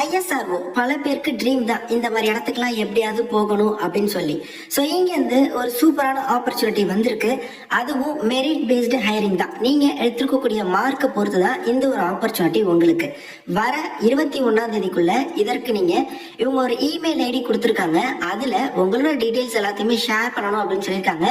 ISRO பல பேருக்கு dream தான் இந்த மாதிரி இடத்துக்குலாம் எப்படியாவது போகணும் அப்படின்னு சொல்லி. ஸோ இங்கேருந்து ஒரு சூப்பரான ஆப்பர்ச்சுனிட்டி வந்திருக்கு. அதுவும் மெரிட் பேஸ்டு ஹையரிங் தான். நீங்கள் எடுத்துருக்கக்கூடிய மார்க்கை பொறுத்து தான் இந்த ஒரு ஆப்பர்ச்சுனிட்டி உங்களுக்கு. வர 21 இதற்கு நீங்கள் இவங்க ஒரு இமெயில் ஐடி கொடுத்துருக்காங்க. அதில் உங்களோட டீட்டெயில்ஸ் எல்லாத்தையுமே ஷேர் பண்ணணும் அப்படின்னு சொல்லியிருக்காங்க.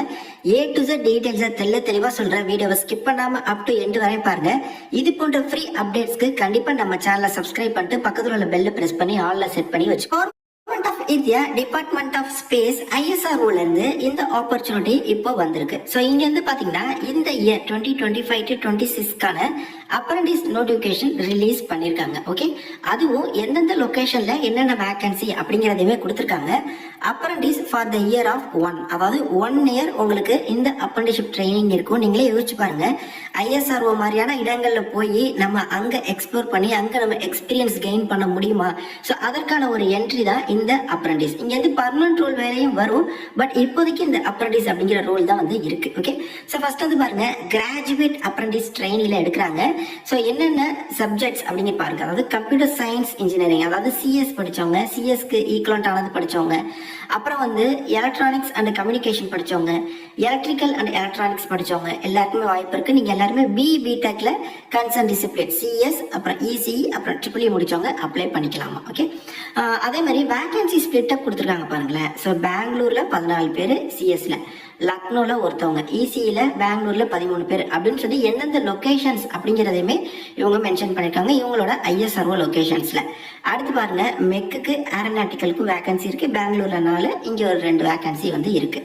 A to Z டீட்டெயில்ஸை தெளிவாக சொல்கிற வீடியோவை ஸ்கிப் பண்ணாமல் அப் டு எண்டு வரை பாருங்க. இது போன்ற ஃப்ரீ அப்டேட்ஸ்க்கு கண்டிப்பாக நம்ம சேனலை சப்ஸ்கிரைப் பண்ணிட்டு பக்கத்தில் உள்ள பெல்ல பிரஸ் பண்ணி ஆல்ல செட் பண்ணி வச்சுக்கோ. Government of India department of space ஐஎஸ்ஆர்ஓல இருந்து இந்த ஆப்பர்ச்சுனிட்டி இப்போ வந்திருக்கு. ஸோ இங்க இருந்து பாத்தீங்கன்னா இந்த இயர் 2025 to 26க்கான அப்ரண்டிஸ் நோட்டிபிகேஷன் ரிலீஸ் பண்ணிருக்காங்க. ஓகே, அதுவும் எந்தெந்த லொகேஷன்ல என்னென்ன வேகன்சி அப்படிங்கறதையுமே கொடுத்துருக்காங்க. Apprentice for the year of 1, அதாவது 1 இயர் உங்களுக்கு இந்த அப்ரண்டிஸ்ஷிப் ட்ரைனிங் இருக்கும். நீங்களே யோசிச்சு பாருங்க, ஐஎஸ்ஆர்ஓ மாதிரியான இடங்கள்ல போய் நம்ம அங்க எக்ஸ்ப்ளோர் பண்ணி அங்க நம்ம எக்ஸ்பீரியன்ஸ் கெயின் பண்ண முடியுமா? ஸோ அதற்கான ஒரு என்ட்ரி தான் இந்த அப்ரண்டிஸ். இங்க வந்து பர்மனன்ட் ரோல் வேலையும் வரும், பட் இப்போதைக்கு இந்த அப்ரண்டிஸ் அப்படிங்கிற ரோல் தான் வந்து இருக்கு. ஓகே, ஸோ ஃபர்ஸ்ட் வந்து பாருங்க, கிராஜுவேட் அப்ரண்டிஸ் ட்ரைனிங்ல எடுக்கிறாங்க. ஸோ என்னென்ன சப்ஜெக்ட்ஸ் அப்படிங்க பாருங்க, அதாவது கம்ப்யூட்டர் சயின்ஸ் இன்ஜினியரிங், அதாவது சிஎஸ் படிச்சவங்க, சிஎஸ்க்கு ஈக்குவலண்ட் ஆனது படிச்சவங்க, அப்புறம் வந்து எலக்ட்ரானிக்ஸ் அண்ட் கம்யூனிகேஷன் படிச்சவங்க, எலக்ட்ரிக்கல் அண்ட் எலக்ட்ரானிக்ஸ் படிச்சவங்க எல்லாருக்குமே வாய்ப்பு இருக்கு. நீங்க எல்லாருமே பிடெக்ல கன்சர்ன் டிசிப்ளின் சிஎஸ், அப்புறம் இசிஇ, அப்புறம் ட்ரிபிள் முடிச்சவங்க அப்ளை பண்ணிக்கலாமா? ஓகே, அதே மாதிரி வேகன்சி ஸ்பிளிட் அப் கொடுத்துருக்காங்க பாருங்களேன். ஸோ பெங்களூர்ல 14 பேர், சிஎஸ்ல லக்னோல ஒருத்தவங்க, இசிஇல பெங்களூர்ல 13 பேர் அப்படின்னு சொல்லி எந்தெந்த லொகேஷன்ஸ் அப்படிங்கிறதையுமே இவங்க மென்ஷன் பண்ணிருக்காங்க இவங்களோட ஐஎஸ்ஆர்ஓ லொகேஷன்ஸ்ல. அடுத்து பாருங்க, மெக்குக்கு ஏரோநாட்டிக்கலுக்கும் வேகன்சி இருக்கு. பெங்களூர்ல 4, இங்க ஒரு 2 வேகன்சி வந்து இருக்கு.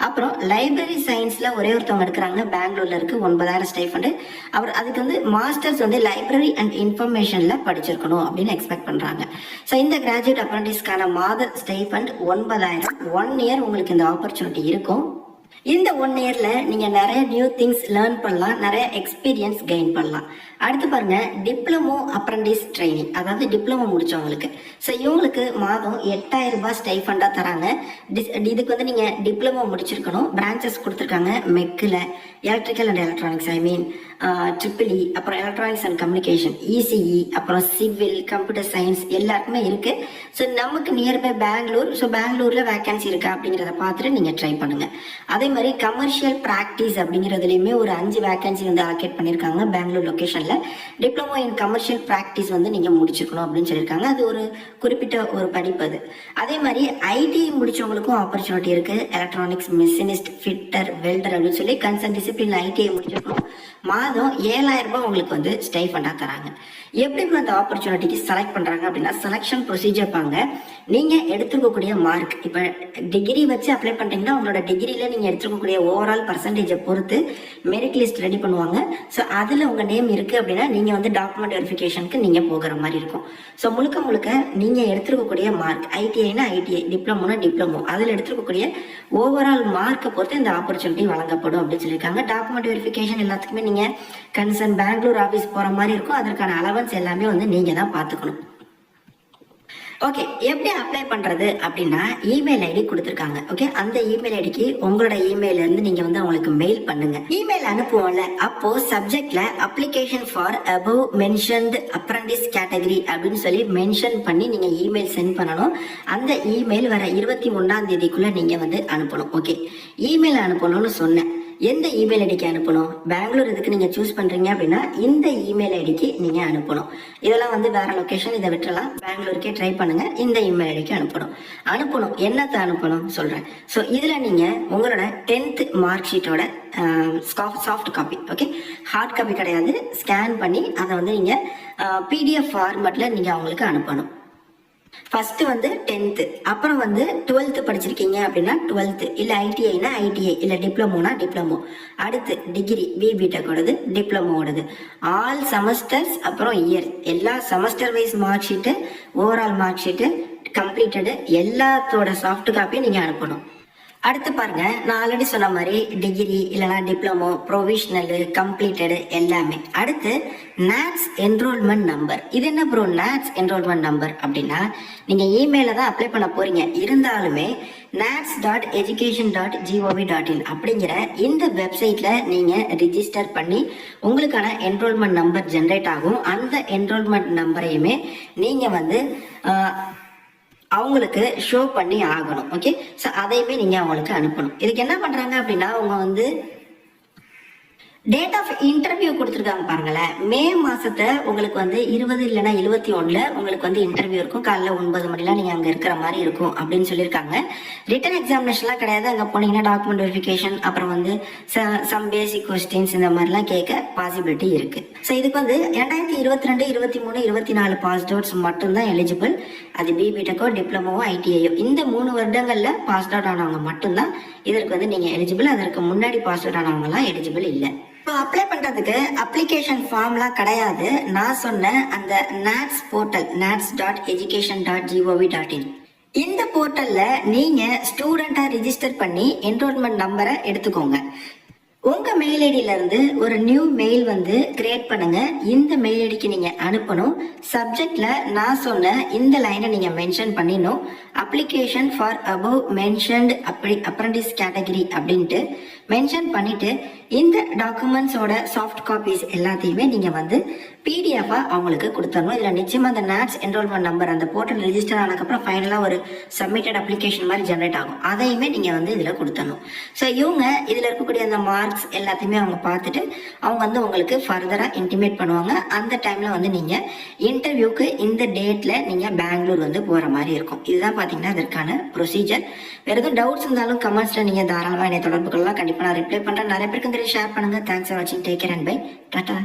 அப்புறம் லைப்ரரி சயின்ஸ்ல ஒரே ஒருத்தவங்க எடுக்கிறாங்க, பெங்களூர்ல இருக்கு, 9000 ஸ்டைஃபண்ட். அப்புறம் அதுக்கு வந்து மாஸ்டர்ஸ் வந்து லைப்ரரி அண்ட் இன்ஃபர்மேஷன்ல படிச்சிருக்கணும் அப்படின்னு எக்ஸ்பெக்ட் பண்றாங்க. ஸோ இந்த கிராஜுவேட் அப்ரண்டிஸ்க்கான மாத ஸ்டைஃபண்ட் 9000. 1 இயர் உங்களுக்கு இந்த ஆப்பர்ச்சுனிட்டி இருக்கும். இந்த 1 இயர்ல நீங்க நிறைய நியூ திங்ஸ் லேர்ன் பண்ணலாம், நிறைய எக்ஸ்பீரியன்ஸ் கெயின் பண்ணலாம். அடுத்து பாருங்க, டிப்ளமோ அப்ரண்டிஸ் ட்ரைனிங், அதாவது டிப்ளமோ முடிச்சவங்களுக்கு. ஸோ இவங்களுக்கு மாதம் 8000 ரூபாய் ஸ்டைஃபண்டா தராங்க. இதுக்கு வந்து நீங்க டிப்ளமோ முடிச்சிருக்கணும். பிரான்ச்சஸ் கொடுத்துருக்காங்க, மெக்கில் electrical and electronics, I mean triple E, அப்புறம் எலக்ட்ரானிக்ஸ் அண்ட் கம்யூனிகேஷன், இசிஇ, அப்புறம் சிவில், கம்ப்யூட்டர் சயின்ஸ் எல்லாருக்குமே இருக்கு. ஸோ நமக்கு நியர்பை பெங்களூர், ஸோ பெங்களூர்ல வேகன்சி இருக்கா அப்படிங்கிறத பார்த்துட்டு நீங்க ட்ரை பண்ணுங்க. அதே மாதிரி கமர்ஷியல் பிராக்டிஸ் அப்படிங்கிறதுலையுமே ஒரு 5 வேகன்சி வந்து அலோகேட் பண்ணியிருக்காங்க பெங்களூர் லொகேஷன்ல. டிப்ளமோ இன் கமர்ஷியல் பிராக்டிஸ் வந்து நீங்க முடிச்சிருக்கணும் அப்படின்னு சொல்லியிருக்காங்க. அது ஒரு குறிப்பிட்ட ஒரு படிப்பு அது. அதே மாதிரி ஐடி முடிச்சவங்களுக்கும் ஆப்பர்ச்சுனிட்டி இருக்கு. எலக்ட்ரானிக்ஸ் மிஷினிஸ்ட், ஃபிட்டர், வெல்டர் அப்படின்னு சொல்லி கன்சர்ன் டிசிப்ளின் ஐடிஐ முடிச்சிருக்கணும். மாதம் 7000 ரூபாய் உங்களுக்கு வந்து ஸ்டைஃபண்டா தராங்க. எப்படி அந்த ஆப்பர்ச்சுனிட்டிக்கு செலக்ட் பண்றாங்க அப்படின்னா, செலக்ஷன் ப்ரொசீஜர் பாங்க. நீங்க எடுத்துக்கக்கூடிய மார்க், இப்ப டிகிரி வச்சு அப்ளை பண்றீங்கன்னா உங்களோட டிகிரியில நீங்க எடுத்துக்கக்கூடிய ஓவரால் பர்சன்டேஜை பொறுத்து மெரிட் லிஸ்ட் ரெடி பண்ணுவாங்க. ஸோ அதுல உங்க நேம் இருக்கு அப்படின்னா நீங்க வந்து டாக்குமெண்ட் வெரிஃபிகேஷனுக்கு நீங்க போகிற மாதிரி இருக்கும். ஸோ முழுக்க நீங்க எடுத்துக்கக்கூடிய மார்க், ஐடிஐனா ஐடிஐ, டிப்ளமோனா டிப்ளமோ, அதில் எடுத்துக்கக்கூடிய ஓவரால் மார்க்கை பொறுத்து இந்த ஆப்பர்ச்சுனிட்டி வழங்கப்படும் அப்படின்னு சொல்லியிருக்காங்க. டாக்குமெண்ட் வெரிஃபிகேஷன் எல்லாத்துக்குமே நீங்க கன்சர்ன் பெங்களூர் ஆஃபீஸ் போற மாதிரி இருக்கும். அதற்கான அலவன்ஸ் எல்லாமே வந்து நீங்க தான் பார்த்துக்கணும். ஓகே, எப்படி அப்ளை பண்றது அப்படின்னா, இமெயில் ஐடி கொடுத்துருக்காங்க. ஓகே, அந்த இமெயில் ஐடிக்கு உங்களோட இமெயில இருந்து நீங்க வந்து அவங்களுக்கு மெயில் பண்ணுங்க. இமெயில் அனுப்புவோம்ல, அப்போ சப்ஜெக்ட்ல application for above mentioned apprentice category அப்படின்னு சொல்லி மென்ஷன் பண்ணி நீங்க இமெயில் சென்ட் பண்ணணும். அந்த இமெயில் வர 21 நீங்க வந்து அனுப்பணும். ஓகே, இமெயில் அனுப்பணும்னு சொன்னேன். எந்த இமெயில் ஐடிக்கு அனுப்பணும்? பெங்களூர் இதுக்கு நீங்க சூஸ் பண்றீங்க அப்படின்னா இந்த இமெயில் ஐடிக்கு நீங்க அனுப்பணும். இதெல்லாம் வந்து வேற லொகேஷன், இதை விட்டுறலாம். பெங்களூருக்கே ட்ரை பண்ணுங்க. இந்த இமெயில் ஐடிக்கு அனுப்பணும். என்னத்தை அனுப்பணும் சொல்றேன். ஸோ இதுல நீங்க உங்களோட 10th மார்க் ஷீட்டோட soft copy, okay, hard copy கிடையாது, ஸ்கேன் பண்ணி அதை வந்து நீங்க PDF ஃபார்மேட்ல நீங்க அவங்களுக்கு அனுப்பணும். ஃபர்ஸ்ட் வந்து 10th, அப்புறம் வந்து 12th படிச்சிருக்கீங்க அப்படின்னா 12th, இல்ல ஐடிஐனா ஐடிஐ, இல்ல டிப்ளமோனா டிப்ளமோ. அடுத்து டிகிரி பிடெக்கோடது, டிப்ளமோடது, ஆல் செமஸ்டர்ஸ், அப்புறம் இயர், எல்லா semester wise mark sheet, overall mark sheet, completed எல்லாத்தோட சாஃப்ட் காப்பியும் நீங்க அனுப்பணும். அடுத்து பாருங்க, நான் ஆல்ரெடி சொன்ன மாதிரி டிகிரி இல்லைனா டிப்ளமோ, ப்ரொவிஷனலு, கம்ப்ளீட்டடு எல்லாமே. அடுத்து NATS என்ரோல்மெண்ட் நம்பர். இது என்ன ப்ரோ NATS என்ரோல்மெண்ட் நம்பர் அப்படின்னா, நீங்கள் இமெயிலில் தான் அப்ளை பண்ண போறீங்க. இருந்தாலுமே nats.education.gov.in அப்படிங்கிற இந்த வெப்சைட்டில் நீங்கள் ரிஜிஸ்டர் பண்ணி உங்களுக்கான என்ரோல்மெண்ட் நம்பர் ஜென்ரேட் ஆகும். அந்த என்ரோல்மெண்ட் நம்பரையுமே நீங்கள் வந்து அவங்களுக்கு ஷோ பண்ணி ஆகணும். ஓகே, ஸோ அதையுமே நீங்கள் அவங்களுக்கு அனுப்பணும். இதுக்கு என்ன பண்ணுறாங்க அப்படின்னா, அவங்க வந்து டேட் ஆஃப் இன்டர்வியூ கொடுத்துருக்காங்க பாருங்களேன். மே மாசத்துல உங்களுக்கு வந்து 20 இல்லைன்னா 21 உங்களுக்கு வந்து இன்டர்வியூ இருக்கும். காலைல 9 மணிலாம் நீங்க அங்க இருக்கிற மாதிரி இருக்கும் அப்படின்னு சொல்லியிருக்காங்க. ரிட்டன் எக்ஸாமினேஷன்லாம் கிடையாது. அங்க போனீங்கன்னா டாக்குமெண்ட் வெரிஃபிகேஷன், அப்புறம் வந்து சம் பேசிக் கொஸ்டின்ஸ் இந்த மாதிரிலாம் கேட்க பாசிபிலிட்டி இருக்கு. ஸோ இதுக்கு வந்து 2022, 23, 24 பாஸ் அவுட்ஸ் மட்டும்தான் எலிஜிபிள். அது பிபிடெக்கோ, டிப்ளமோவோ, ஐடிஐயோ இந்த 3 வருடங்கள்ல பாஸ் அவுட் ஆனவங்க மட்டும்தான் இதற்கு வந்து நீங்க எலிஜிபிள். அதற்கு முன்னாடி பாஸ் அவுட் ஆனவங்கலாம் எலிஜிபிள் இல்லை. இப்போ அப்ளை பண்ணுறதுக்கு அப்ளிகேஷன் ஃபார்ம்லாம் கிடையாது. நான் சொன்ன அந்த NATS போர்ட்டல் nats.education.gov.in இந்த போர்ட்டலில் நீங்கள் ஸ்டூடெண்ட்டாக ரிஜிஸ்டர் பண்ணி என்ரோல்மெண்ட் நம்பரை எடுத்துக்கோங்க. உங்கள் மெயில் ஐடியிலேருந்து ஒரு நியூ மெயில் வந்து கிரியேட் பண்ணுங்க. இந்த மெயில் ஐடிக்கு நீங்கள் அனுப்பணும். சப்ஜெக்டில் நான் சொன்ன இந்த லைனை நீங்கள் மென்ஷன் பண்ணிடணும். Application for above mentioned apprentice category அப்படின்ட்டு மென்ஷன் பண்ணிட்டு இந்த டாக்குமெண்ட்ஸோட சாஃப்ட் காப்பீஸ் எல்லாத்தையுமே நீங்கள் வந்து பிடிஎஃபாக அவங்களுக்கு கொடுத்துடணும். இதில் நிச்சயமாக அந்த NATS என்ரோல்மெண்ட் நம்பர் அந்த போர்ட்டல் ரிஜிஸ்டர் ஆனதுக்கப்புறம் ஃபைனலாக ஒரு சப்மிட்டட் அப்ளிகேஷன் மாதிரி ஜென்ரேட் ஆகும். அதையுமே நீங்கள் வந்து இதில் கொடுத்துடணும். ஸோ இவங்க இதில் இருக்கக்கூடிய அந்த மார்க்ஸ் எல்லாத்தையுமே அவங்க பார்த்துட்டு அவங்க வந்து உங்களுக்கு ஃபர்தராக இன்டிமேட் பண்ணுவாங்க. அந்த டைமில் வந்து நீங்கள் இன்டர்வியூக்கு இந்த டேட்டில் நீங்கள் பெங்களூர் வந்து போகிற மாதிரி இருக்கும். இதுதான் பார்த்தீங்கன்னா அதற்கான ப்ரொசீஜர். வேறு எதுவும் டவுட்ஸ் இருந்தாலும் கமெண்ட்ஸில் நீங்கள் தாராளமாக என்னை தொடர்பு கொள்ளலாம். கண்டிப்பாக நான் ரிப்ளை பண்ணுறேன். நிறைய பேருக்கு ஷேர் பண்ணுங்கள். தேங்க்ஸ் ஃபார் வாட்சிங். Take care and bye. Tata.